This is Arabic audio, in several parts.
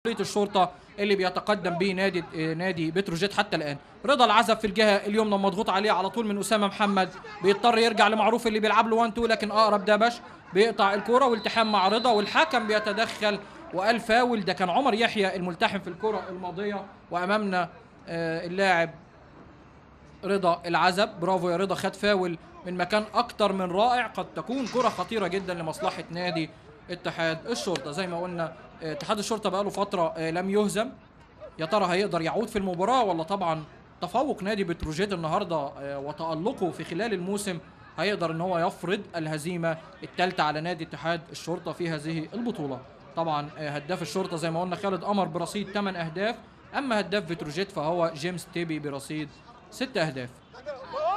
الشرطه اللي بيتقدم به نادي بتروجيت حتى الان. رضا العزب في الجهه اليمنى مضغوط عليه على طول من اسامه محمد، بيضطر يرجع لمعروف اللي بيلعب له 1 2، لكن اقرب دبش بيقطع الكره والتحام مع رضا، والحكم بيتدخل وقال فاول. ده كان عمر يحيى الملتحم في الكره الماضيه، وامامنا اللاعب رضا العزب. برافو يا رضا، خد فاول من مكان اكتر من رائع، قد تكون كره خطيره جدا لمصلحه نادي اتحاد الشرطه. زي ما قلنا اتحاد الشرطه بقاله فتره لم يهزم، يا ترى هيقدر يعود في المباراه ولا؟ طبعا تفوق نادي بتروجيت النهارده وتالقه في خلال الموسم هيقدر ان هو يفرض الهزيمه الثالثه على نادي اتحاد الشرطه في هذه البطوله. طبعا هداف الشرطه زي ما قلنا خالد قمر برصيد 8 اهداف، اما هداف بتروجيت فهو جيمس تيبي برصيد 6 اهداف.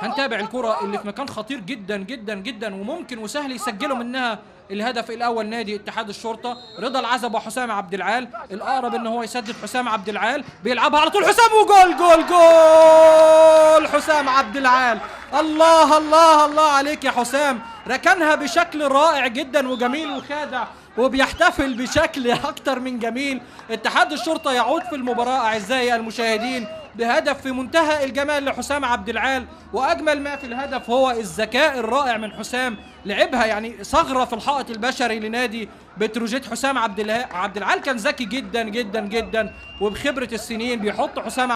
هنتابع الكرة اللي في مكان خطير جدا جدا جدا وممكن وسهل يسجلوا منها الهدف الاول نادي اتحاد الشرطه. رضا العزب وحسام عبد العال، الاقرب ان هو يسدد حسام عبد العال، بيلعبها على طول حسام وجول جول جول حسام عبد العال. الله الله الله عليك يا حسام، ركنها بشكل رائع جدا وجميل وخادع وبيحتفل بشكل اكتر من جميل. اتحاد الشرطه يعود في المباراه اعزائي المشاهدين بهدف في منتهى الجمال لحسام عبد العال، واجمل ما في الهدف هو الذكاء الرائع من حسام، لعبها يعني ثغره في الحائط البشري لنادي بتروجيت. حسام عبد العال كان ذكي جدا جدا جدا وبخبره السنين بيحط حسام